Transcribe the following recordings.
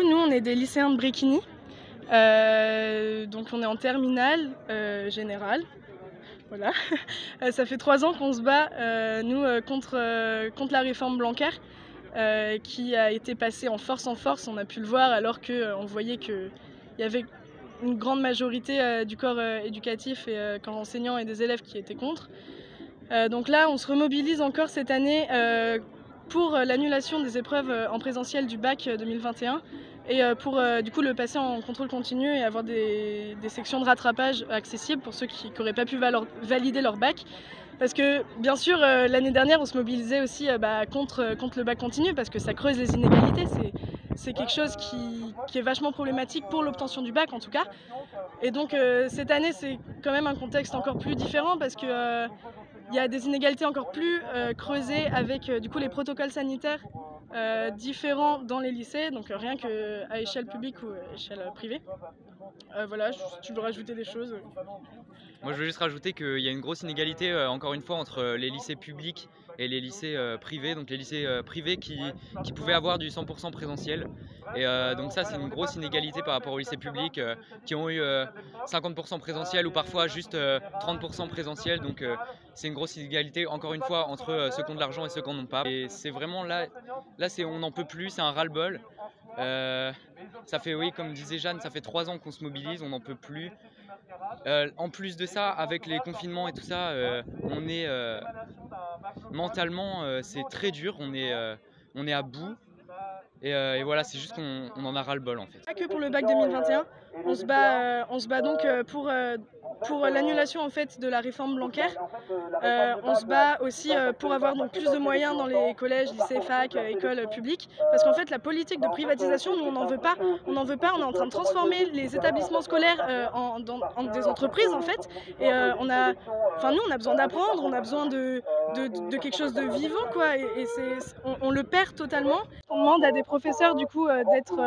nous, on est des lycéens de Bréquigny. Donc on est en terminale générale. Voilà. Ça fait 3 ans qu'on se bat, nous, contre la réforme Blanquer, qui a été passée en force. On a pu le voir alors qu'on voyait qu'il y avait une grande majorité du corps éducatif et corps enseignant et des élèves qui étaient contre. Donc là, on se remobilise encore cette année pour l'annulation des épreuves en présentiel du bac 2021 et pour du coup le passer en contrôle continu et avoir des sections de rattrapage accessibles pour ceux qui n'auraient pas pu valider leur bac. Parce que bien sûr, l'année dernière, on se mobilisait aussi contre le bac continu parce que ça creuse les inégalités. C'est quelque chose qui est vachement problématique pour l'obtention du bac en tout cas. Et donc cette année, c'est quand même un contexte encore plus différent parce que il y a des inégalités encore plus creusées avec du coup les protocoles sanitaires différents dans les lycées, donc rien qu'à échelle publique ou à échelle privée. Voilà, si tu veux rajouter des choses. Moi je veux juste rajouter qu'il y a une grosse inégalité encore une fois entre les lycées publics et les lycées privés, donc les lycées privés qui pouvaient avoir du 100% présentiel. Et donc ça c'est une grosse inégalité par rapport aux lycées publics qui ont eu 50% présentiel ou parfois juste 30% présentiel. Donc c'est une grosse inégalité encore une fois entre ceux qui ont de l'argent et ceux qui n'en ont pas. Et c'est vraiment là on n'en peut plus, c'est un ras-le-bol. Ça fait, oui, comme disait Jeanne, ça fait 3 ans qu'on se mobilise, on n'en peut plus. En plus de ça, avec les confinements et tout ça, on est mentalement, c'est très dur, on est à bout. Et voilà, c'est juste qu'on en a ras-le-bol en fait. Pas que pour le bac 2021, on se bat donc pour l'annulation en fait de la réforme Blanquer. On se bat aussi pour avoir donc plus de moyens dans les collèges, lycées, facs, écoles publiques, parce qu'en fait la politique de privatisation, nous on n'en veut pas, on est en train de transformer les établissements scolaires en des entreprises en fait, et nous on a besoin d'apprendre, on a besoin de quelque chose de vivant quoi, et on le perd totalement. On demande à des professeurs du coup d'être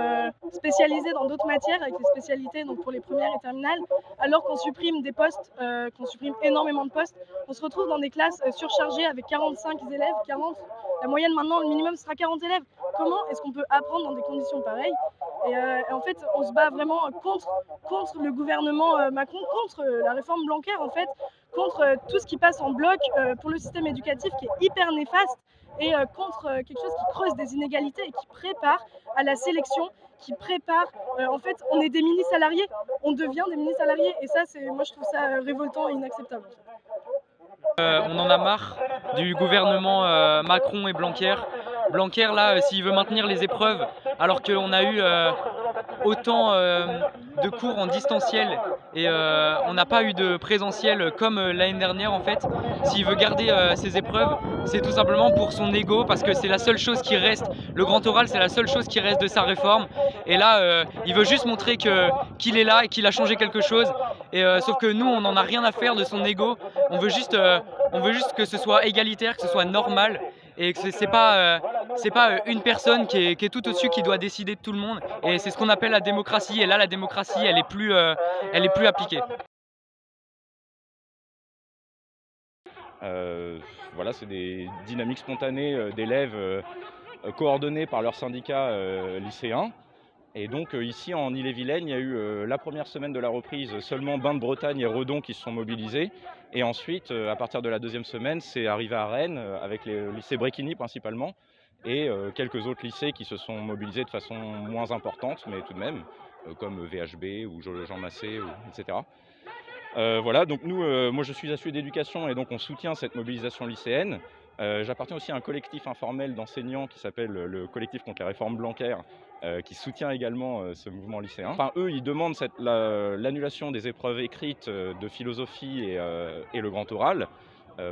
spécialisés dans d'autres matières avec les spécialités donc pour les premières et terminales, alors qu'on supprime des postes, qu'on supprime énormément de postes. On se retrouve dans des classes surchargées avec 45 élèves, 40. La moyenne maintenant, le minimum sera 40 élèves. Comment est-ce qu'on peut apprendre dans des conditions pareilles? Et en fait, on se bat vraiment contre le gouvernement Macron, contre la réforme Blanquer en fait, contre tout ce qui passe en bloc pour le système éducatif qui est hyper néfaste, et contre quelque chose qui creuse des inégalités et qui prépare à la sélection, qui prépare, en fait, on est des mini-salariés, on devient des mini-salariés, et ça, moi je trouve ça révoltant et inacceptable. On en a marre du gouvernement Macron et Blanquer. Blanquer là, s'il veut maintenir les épreuves, alors qu'on a eu autant de cours en distanciel et on n'a pas eu de présentiel comme l'année dernière en fait. S'il veut garder ses épreuves, c'est tout simplement pour son ego, parce que c'est la seule chose qui reste. Le grand oral, c'est la seule chose qui reste de sa réforme. Et là, il veut juste montrer qu'il est là et qu'il a changé quelque chose. Et sauf que nous, on n'en a rien à faire de son ego. On veut juste que ce soit égalitaire, que ce soit normal, et que c'est pas une personne qui est tout au-dessus qui doit décider de tout le monde. Et c'est ce qu'on appelle la démocratie. Et là, la démocratie, elle est plus appliquée. Voilà, c'est des dynamiques spontanées d'élèves coordonnées par leurs syndicats lycéens. Et donc ici en Ille-et-Vilaine, il y a eu la première semaine de la reprise, seulement Bain-de-Bretagne et Redon qui se sont mobilisés. Et ensuite, à partir de la deuxième semaine, c'est arrivé à Rennes, avec les lycées Bréquigny principalement, et quelques autres lycées qui se sont mobilisés de façon moins importante, mais tout de même, comme VHB ou Jean Massé, etc. Voilà, donc nous, moi je suis assuré d'éducation et donc on soutient cette mobilisation lycéenne. J'appartiens aussi à un collectif informel d'enseignants qui s'appelle le collectif contre les réformes Blanquer, qui soutient également ce mouvement lycéen. Enfin, eux, ils demandent l'annulation des épreuves écrites de philosophie et le grand oral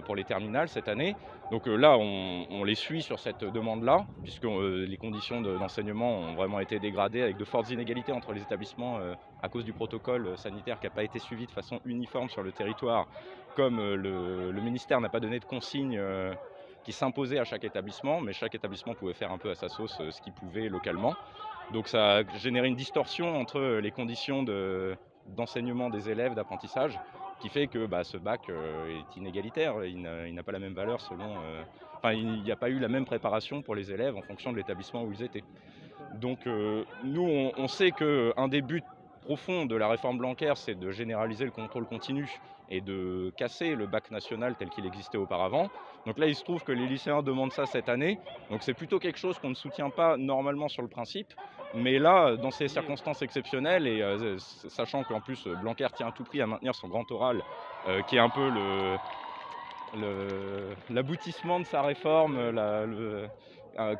pour les terminales cette année. Donc là, on les suit sur cette demande-là, puisque les conditions d'enseignement ont vraiment été dégradées avec de fortes inégalités entre les établissements à cause du protocole sanitaire qui n'a pas été suivi de façon uniforme sur le territoire, comme le ministère n'a pas donné de consignes qui s'imposaient à chaque établissement, mais chaque établissement pouvait faire un peu à sa sauce ce qu'il pouvait localement. Donc ça a généré une distorsion entre les conditions d'enseignement des élèves, d'apprentissage, qui fait que ce bac est inégalitaire, il n'a pas la même valeur selon... il n'y a pas eu la même préparation pour les élèves en fonction de l'établissement où ils étaient. Donc nous, on sait qu'un des buts profonds de la réforme Blanquer, c'est de généraliser le contrôle continu et de casser le bac national tel qu'il existait auparavant. Donc là, il se trouve que les lycéens demandent ça cette année. Donc c'est plutôt quelque chose qu'on ne soutient pas normalement sur le principe. Mais là, dans ces circonstances exceptionnelles, et sachant qu'en plus Blanquer tient à tout prix à maintenir son grand oral, qui est un peu l'aboutissement de sa réforme,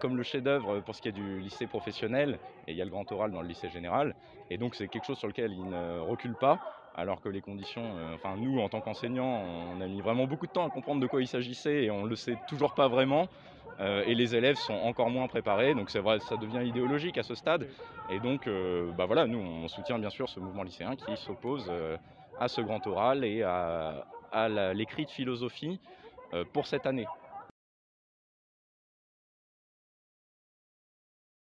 comme le chef-d'œuvre pour ce qui est du lycée professionnel, et il y a le grand oral dans le lycée général, et donc c'est quelque chose sur lequel il ne recule pas, alors que les conditions, enfin nous en tant qu'enseignants, on a mis vraiment beaucoup de temps à comprendre de quoi il s'agissait, et on ne le sait toujours pas vraiment, et les élèves sont encore moins préparés, donc c'est vrai, ça devient idéologique à ce stade, et donc bah voilà, nous on soutient bien sûr ce mouvement lycéen qui s'oppose à ce grand oral et à l'écrit de philosophie pour cette année.